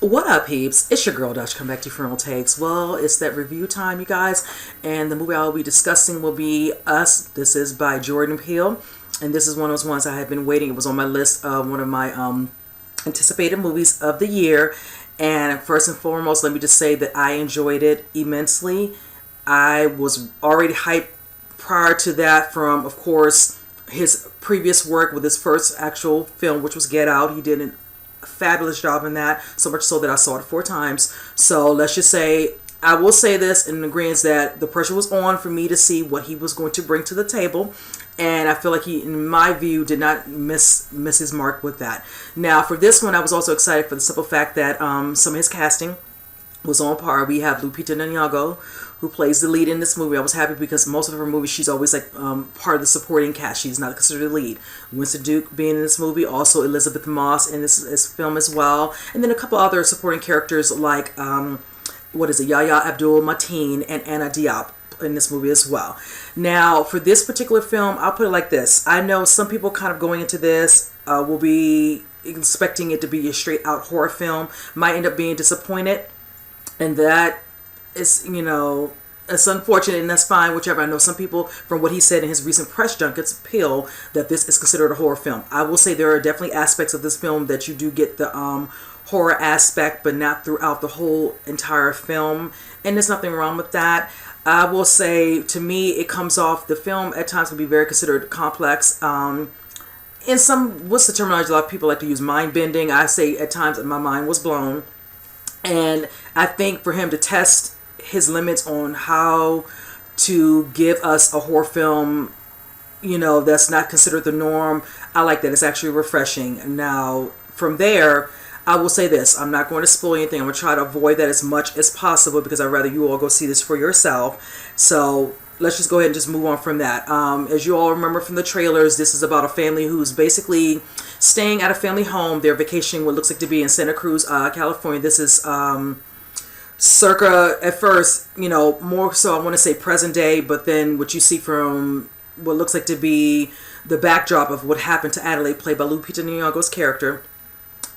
What up, peeps? It's your girl Dutch. Come back to Frontal Takes. Well, it's that review time, you guys, and the movie I'll be discussing will be Us. This is by Jordan Peele, and this is one of those ones I have been waiting. It was on my list of one of my anticipated movies of the year. And first and foremost, let me just say that I enjoyed it immensely. I was already hyped prior to that from, of course, his previous work with his first actual film, which was Get Out. He did a fabulous job in that, so much so that I saw it 4 times. So let's just say, I will say this in agreement that the pressure was on for me to see what he was going to bring to the table. And I feel like he, in my view, did not miss his mark with that. Now, for this one, I was also excited for the simple fact that some of his casting was on par. We have Lupita Nyong'o, who plays the lead in this movie. I was happy because most of her movies, she's always like part of the supporting cast. She's not considered the lead. Winston Duke being in this movie, also Elizabeth Moss in this film as well. And then a couple other supporting characters like, Yahya Abdul-Mateen and Anna Diop in this movie as well. Now, for this particular film, I'll put it like this. I know some people kind of going into this will be expecting it to be a straight out horror film, might end up being disappointed, and that is, it's unfortunate, and that's fine, whichever. I know some people, from what he said in his recent press junkets, Peele, that this is considered a horror film. I will say there are definitely aspects of this film that you do get the horror aspect, but not throughout the whole entire film, and there's nothing wrong with that. I will say, to me, it comes off, the film at times can be very considered complex. In some, what's the terminology a lot of people like to use, mind-bending. I say at times that my mind was blown. And I think for him to test his limits on how to give us a horror film, that's not considered the norm, I like that. It's actually refreshing. Now, from there, I will say this. I'm not going to spoil anything. I'm going to try to avoid that as much as possible because I'd rather you all go see this for yourself. So let's just go ahead and just move on from that. As you all remember from the trailers, this is about a family who's basically staying at a family home. They're vacationing what looks like to be in Santa Cruz, California. This is circa, at first, more so I want to say present day, but then what you see from what looks like to be the backdrop of what happened to Adelaide, played by Lupita Nyong'o's character,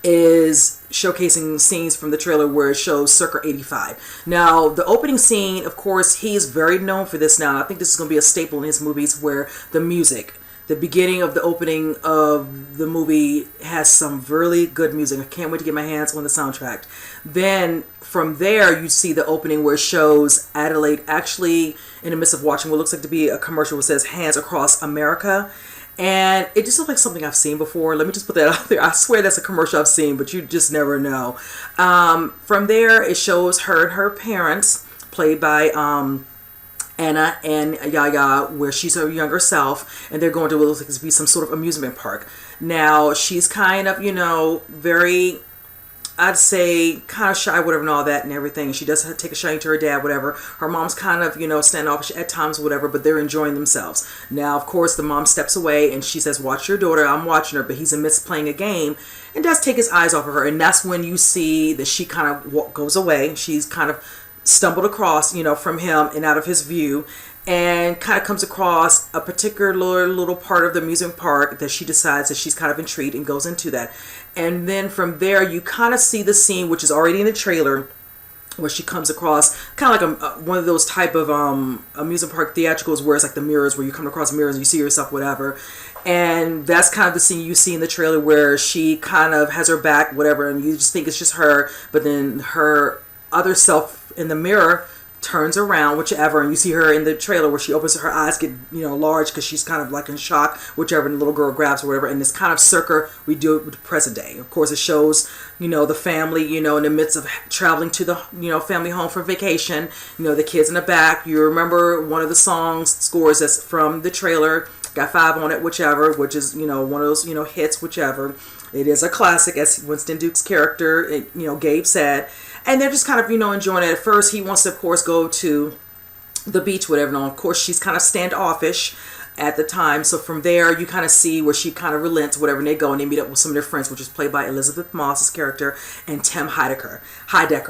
is showcasing scenes from the trailer where it shows circa 85. Now, the opening scene, of course, he's very known for this now. I think this is going to be a staple in his movies, where the music, the beginning of the opening of the movie has some really good music. I can't wait to get my hands on the soundtrack. Then from there, you see the opening where it shows Adelaide actually in the midst of watching what looks like to be a commercial that says Hands Across America. And it just looks like something I've seen before. Let me just put that out there. I swear that's a commercial I've seen, but you just never know. From there, it shows her and her parents, played by Anna and Yahya, where she's her younger self, and they're going to what looks like to be some sort of amusement park. Now, she's kind of, very, I'd say, kind of shy, whatever, and all that and everything. She does take a shine to her dad, whatever. Her mom's kind of, standoffish at times, whatever, but they're enjoying themselves. Now, of course, the mom steps away and she says, "Watch your daughter." I'm watching her, but he's amidst playing a game and does take his eyes off of her. And that's when you see that she kind of goes away. She's kind of stumbled across, from him and out of his view, and kind of comes across a particular little part of the amusement park that she decides that she's kind of intrigued and goes into that. And then from there, you kind of see the scene, which is already in the trailer, where she comes across kind of like one of those type of amusement park theatricals where it's like the mirrors, where you come across mirrors and you see yourself, whatever. And that's kind of the scene you see in the trailer where she kind of has her back, whatever, and you just think it's just her, but then her other self in the mirror turns around, whichever, and you see her in the trailer where she opens her eyes, get large because she's kind of like in shock, whichever, and the little girl grabs or whatever. And it's kind of circa, we do it with the present day. Of course, it shows the family in the midst of traveling to the family home for vacation. The kids in the back. You remember one of the songs scores that's from the trailer, got 5 on it, whichever, which is one of those hits, whichever. It is a classic, as Winston Duke's character, Gabe said. And they're just kind of, enjoying it. At first, he wants to, of course, go to the beach, whatever. And of course, she's kind of standoffish. at the time. So from there, you kind of see where she kind of relents, whatever, and they go and they meet up with some of their friends, which is played by Elizabeth Moss's character and Tim Heidecker,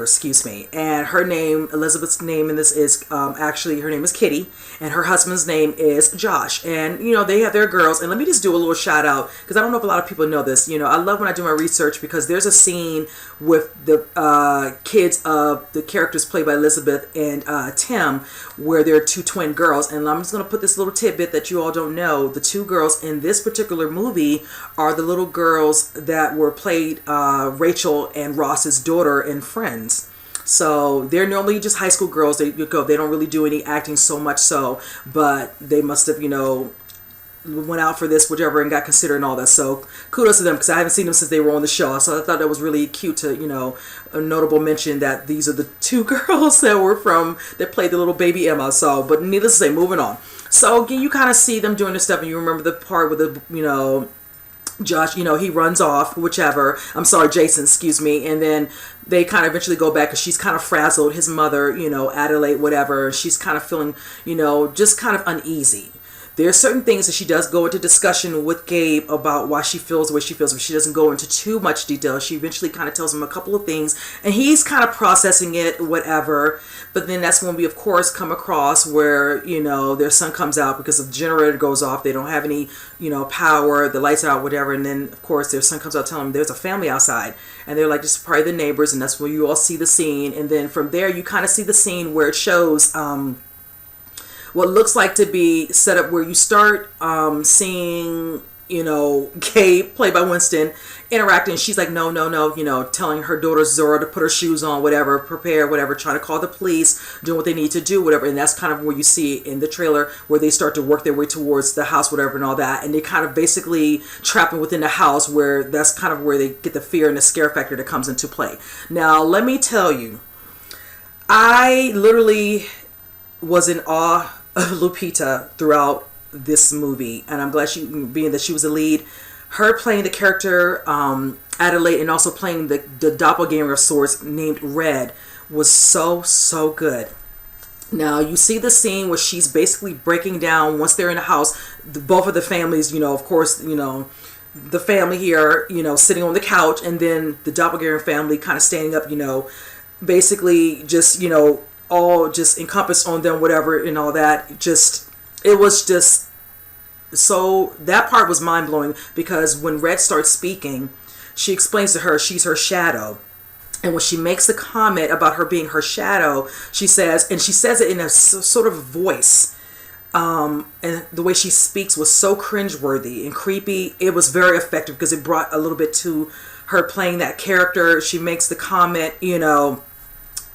excuse me. And her name, Elizabeth's name in this is actually, her name is Kitty, and her husband's name is Josh. And, you know, they have their girls. And let me just do a little shout out, because I don't know if a lot of people know this. You know, I love when I do my research, because there's a scene with the kids of the characters played by Elizabeth and Tim, where there are two twin girls. And I'm just going to put this little tidbit that you all don't know. The two girls in this particular movie are the little girls that were played Rachel and Ross's daughter in Friends. So they're normally just high school girls. They don't really do any acting so much so, but they must have, you know, went out for this, whichever, and got considered and all that. So kudos to them, because I haven't seen them since they were on the show. So I thought that was really cute to, you know, a notable mention that these are the two girls that played the little baby Emma. So, but needless to say, moving on. So again, you kind of see them doing this stuff, and you remember the part with the, you know, Josh, you know, he runs off, Jason, excuse me, and then they kind of eventually go back, because she's kind of frazzled, his mother, you know, Adelaide, whatever, she's kind of feeling, you know, just kind of uneasy. There are certain things that she does go into discussion with Gabe about why she feels the way she feels, but she doesn't go into too much detail. She eventually kind of tells him a couple of things, and he's kind of processing it, whatever. But then that's when we, of course, come across where, you know, their son comes out because the generator goes off. They don't have any, you know, power. The lights are out, whatever. And then, of course, their son comes out telling them there's a family outside. And they're like, just probably the neighbors. And that's where you all see the scene. And then from there, you kind of see the scene where it shows what looks like to be set up, where you start seeing, you know, Gabe, played by Winston, interacting. She's like, no, you know, telling her daughter Zora to put her shoes on, whatever, prepare, whatever, trying to call the police, doing what they need to do, whatever. And that's kind of where you see in the trailer where they start to work their way towards the house, whatever, and all that. And they kind of basically trapping within the house, where that's kind of where they get the fear and the scare factor that comes into play. Now, let me tell you, I literally was in awe of Lupita throughout this movie, and I'm glad being that she was the lead, her playing the character Adelaide, and also playing the doppelganger of sorts named Red, was so good. Now you see the scene where she's basically breaking down once they're in the house, both of the families, you know, of course, you know, the family here, you know, sitting on the couch, and then the doppelganger family kind of standing up, you know, basically just, you know, all just encompassed on them, whatever, and all that. Just, it was just, so that part was mind-blowing, because when Red starts speaking, she explains to her she's her shadow. And when she makes the comment about her being her shadow, she says, and she says it in a sort of voice, and the way she speaks was so cringeworthy and creepy. It was very effective, because it brought a little bit to her playing that character. She makes the comment, you know,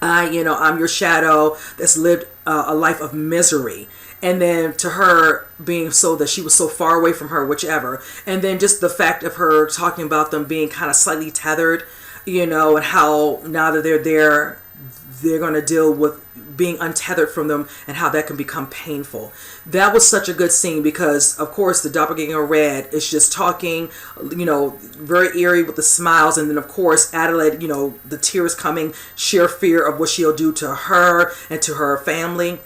I'm your shadow that's lived a life of misery. And then to her being so that she was so far away from her, whichever. And then just the fact of her talking about them being kind of slightly tethered, you know, and how now that they're there, they're going to deal with being untethered from them, and how that can become painful. That was such a good scene, because of course the doppelganger Red is just talking, you know, very eerie with the smiles, and then of course Adelaide, you know, the tears coming, sheer fear of what she'll do to her and to her family.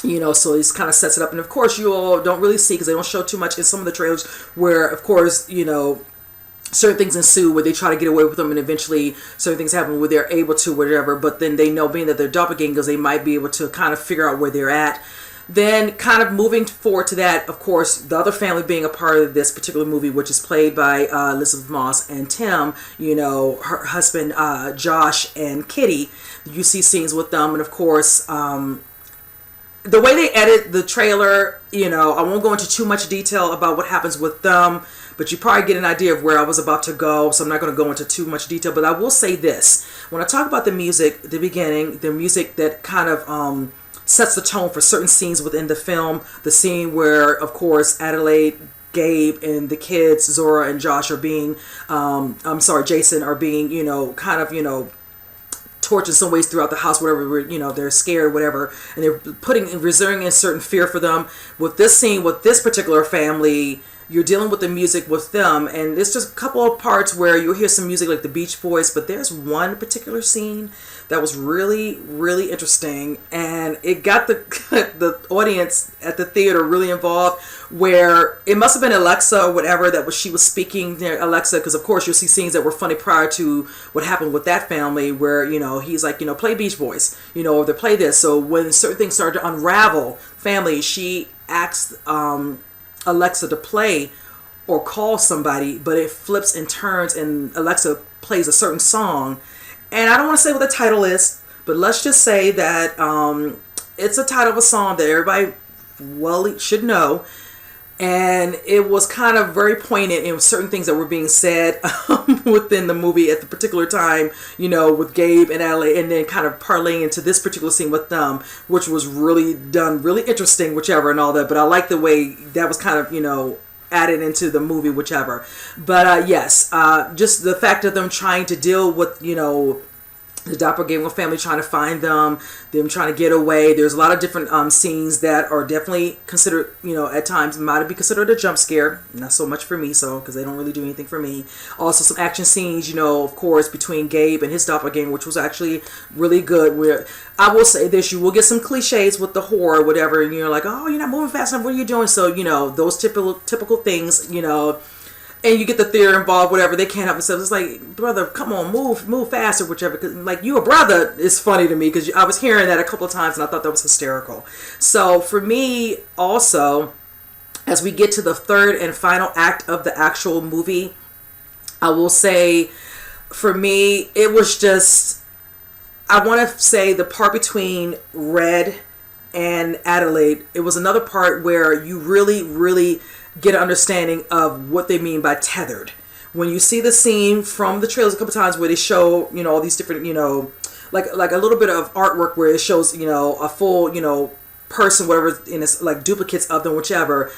You know, so he kind of sets it up. And of course you all don't really see, because they don't show too much in some of the trailers, where of course, you know, certain things ensue where they try to get away with them, and eventually certain things happen where they're able to, whatever. But then they know, being that they're doppelgangers, they might be able to kind of figure out where they're at. Then kind of moving forward to that, of course, the other family being a part of this particular movie, which is played by Elizabeth Moss and Tim, you know, her husband Josh and Kitty. You see scenes with them, and of course the way they edit the trailer, you know, I won't go into too much detail about what happens with them, but you probably get an idea of where I was about to go, so I'm not going to go into too much detail. But I will say this: when I talk about the music, the beginning, the music that kind of sets the tone for certain scenes within the film, the scene where, of course, Adelaide, Gabe, and the kids, Zora and Josh, are being, Jason, are being, you know, kind of, you know, tortured in some ways throughout the house, whatever, you know, they're scared, whatever, and they're reserving in certain fear for them. With this scene, with this particular family, you're dealing with the music with them, and there's just a couple of parts where you'll hear some music like the Beach Boys, but there's one particular scene that was really, really interesting, and it got the the audience at the theater really involved, where it must have been Alexa or whatever that was she was speaking there, Alexa, because of course you'll see scenes that were funny prior to what happened with that family, where he's like, play Beach Boys, or they play this. So when certain things started to unravel family, she asked Alexa to play or call somebody, but it flips and turns and Alexa plays a certain song, and I don't want to say what the title is, but let's just say that it's a title of a song that everybody should know, and it was kind of very poignant in certain things that were being said within the movie at the particular time, with Gabe and Adelaide, and then kind of parlaying into this particular scene with them, which was really done, really interesting, whichever, and all that. But I like the way that was kind of, added into the movie, whichever. But yes, just the fact of them trying to deal with, the doppelganger family trying to find them trying to get away. There's a lot of different scenes that are definitely considered, at times might be considered a jump scare. Not so much for me, because they don't really do anything for me. Also some action scenes, of course, between Gabe and his doppelganger, which was actually really good. Where I will say this, you will get some cliches with the horror, whatever, and you're like, oh, you're not moving fast enough, what are you doing? So, those typical things, and you get the theater involved, whatever, they can't help themselves. It's like, brother, come on, move faster, whichever. Cause, like, you a brother is funny to me, because I was hearing that a couple of times and I thought that was hysterical. So for me, also, as we get to the third and final act of the actual movie, I will say, for me, it was just, I want to say the part between Red and Adelaide, it was another part where you really, really get an understanding of what they mean by tethered. When you see the scene from the trailers a couple times where they show, all these different, like a little bit of artwork where it shows, a full, person, whatever, and it's like duplicates of them, whichever,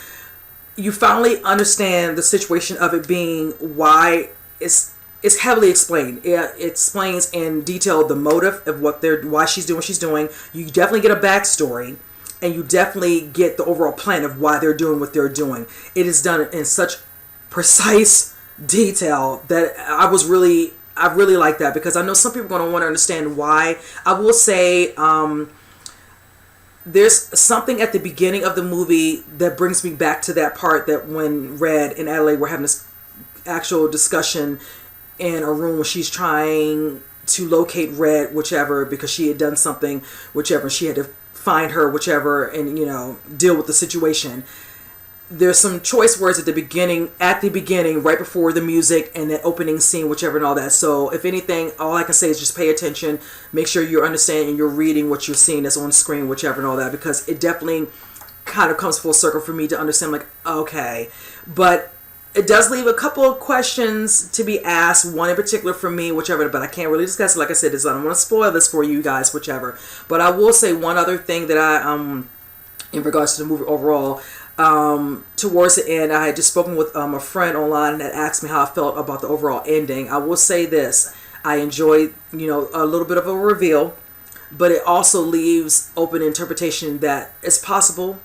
you finally understand the situation of it being why it's heavily explained. It explains in detail the motive of why she's doing what she's doing. You definitely get a backstory. And you definitely get the overall plan of why they're doing what they're doing. It is done in such precise detail that I really like that, because I know some people are going to want to understand why. I will say there's something at the beginning of the movie that brings me back to that part, that when Red and Adelaide were having this actual discussion in a room where she's trying to locate Red, whichever, because she had done something, whichever, she had to find her, whichever, and deal with the situation. There's some choice words at the beginning, right before the music and that opening scene, whichever, and all that. So if anything, all I can say is just pay attention, make sure you're understanding and you're reading what you're seeing that's on screen, whichever, and all that, because it definitely kind of comes full circle for me to understand, like, okay. But it does leave a couple of questions to be asked, one in particular for me, whichever, but I can't really discuss it. Like I said, I don't want to spoil this for you guys, whichever. But I will say one other thing that I, in regards to the movie overall, towards the end, I had just spoken with a friend online that asked me how I felt about the overall ending. I will say this, I enjoyed, a little bit of a reveal, but it also leaves open interpretation that it's possible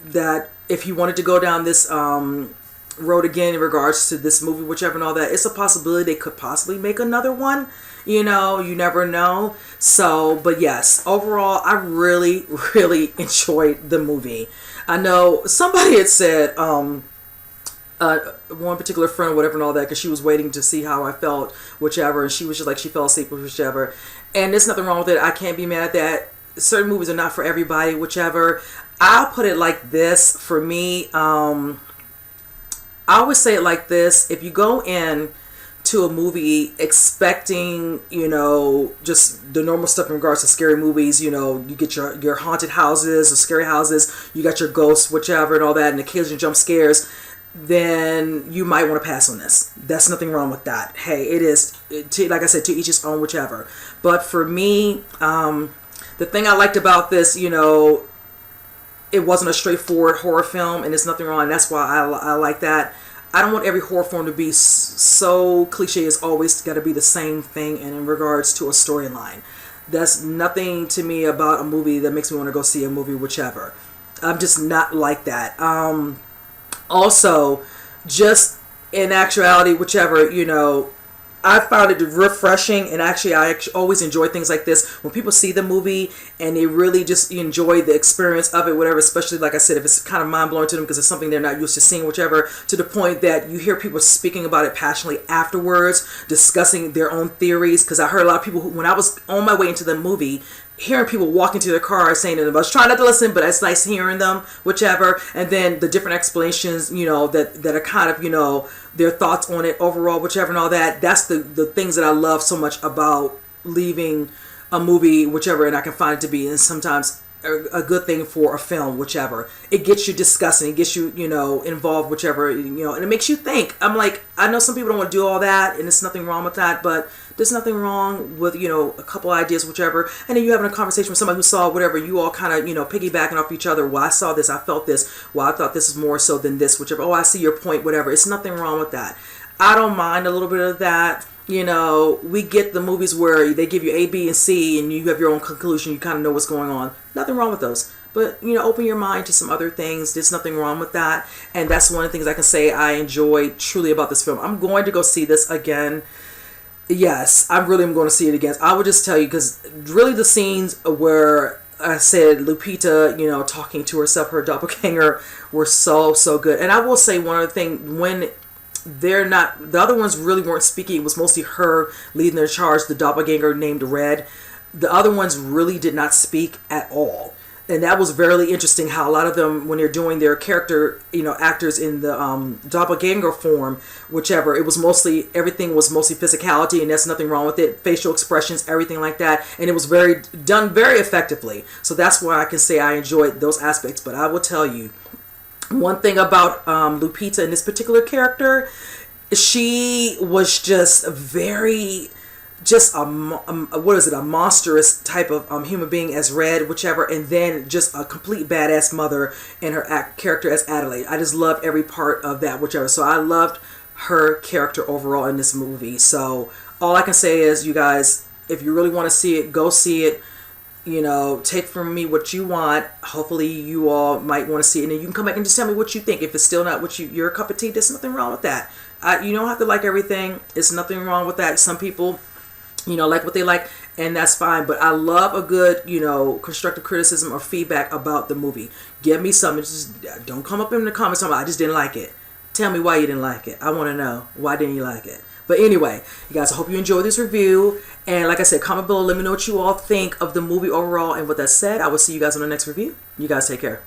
that if you wanted to go down this, road again in regards to this movie, whichever, and all that, it's a possibility they could possibly make another one. You never know. So, but yes, overall, I really, really enjoyed the movie. I know somebody had said, one particular friend or whatever and all that, because she was waiting to see how I felt, whichever, and she was just like, she fell asleep, whichever. And there's nothing wrong with it. I can't be mad at that. Certain movies are not for everybody, whichever. I'll put it like this. For me, I always say it like this: if you go in to a movie expecting, just the normal stuff in regards to scary movies, you get your haunted houses or scary houses, you got your ghosts, whichever, and all that, and occasional jump scares, then you might want to pass on this. That's nothing wrong with that. Hey, it is, like I said, to each his own, whichever. But for me, the thing I liked about this, it wasn't a straightforward horror film, and there's nothing wrong, and that's why I like that. I don't want every horror film to be so cliche. It's always got to be the same thing, and in regards to a storyline, that's nothing to me about a movie that makes me want to go see a movie, whichever. I'm just not like that. Also, just in actuality, whichever, you know, I found it refreshing, and actually I always enjoy things like this when people see the movie and they really just enjoy the experience of it, whatever, especially like I said, if it's kind of mind-blowing to them because it's something they're not used to seeing, whichever, to the point that you hear people speaking about it passionately afterwards, discussing their own theories, because I heard a lot of people who, when I was on my way into the movie, hearing people walk into their car saying to them, I was trying not to listen, but it's nice hearing them, whichever, and then the different explanations, you know, that are kind of, you know, their thoughts on it overall, whichever, and all that. That's the things that I love so much about leaving a movie, whichever, and I can find it to be, and sometimes a good thing for a film, whichever. It gets you discussing, it gets you, you know, involved, whichever, you know, and it makes you think. I'm like, I know some people don't want to do all that, and there's nothing wrong with that, but there's nothing wrong with, you know, a couple ideas, whichever, and then you having a conversation with somebody who saw whatever, you all kind of, you know, piggybacking off each other. Well, I saw this, I felt this, well, I thought this is more so than this, whichever, oh, I see your point, whatever. It's nothing wrong with that. I don't mind a little bit of that. You know, we get the movies where they give you A, B, and C, and you have your own conclusion. You kind of know what's going on. Nothing wrong with those. But, you know, open your mind to some other things. There's nothing wrong with that. And that's one of the things I can say I enjoy truly about this film. I'm going to go see this again. Yes, I really am going to see it again. I would just tell you, because really the scenes where I said Lupita, you know, talking to herself, her doppelganger, were so good. And I will say one other thing, when they're not, the other ones really weren't speaking, it was mostly her leading their charge, the doppelganger named Red. The other ones really did not speak at all. And that was very interesting how a lot of them, when they're doing their character, you know, actors in the doppelganger form, whichever, it was mostly, everything was mostly physicality, and that's nothing wrong with it, facial expressions, everything like that, and it was done very effectively. So that's why I can say I enjoyed those aspects. But I will tell you, one thing about Lupita in this particular character, she was just very, just a monstrous type of human being as Red, whichever, and then just a complete badass mother in her character as Adelaide. I just loved every part of that, whichever. So I loved her character overall in this movie. So all I can say is, you guys, if you really want to see it, go see it. You know, take from me what you want. Hopefully you all might want to see it, and then you can come back and just tell me what you think. If it's still not what your cup of tea, there's nothing wrong with that. You don't have to like everything. It's nothing wrong with that. Some people, you know, like what they like, and that's fine. But I love a good, you know, constructive criticism or feedback about the movie. Give me something. Just don't come up in the comments talking about, I just didn't like it. Tell me why you didn't like it. I want to know, why didn't you like it? But anyway, you guys, I hope you enjoyed this review. And like I said, comment below. Let me know what you all think of the movie overall. And with that said, I will see you guys on the next review. You guys take care.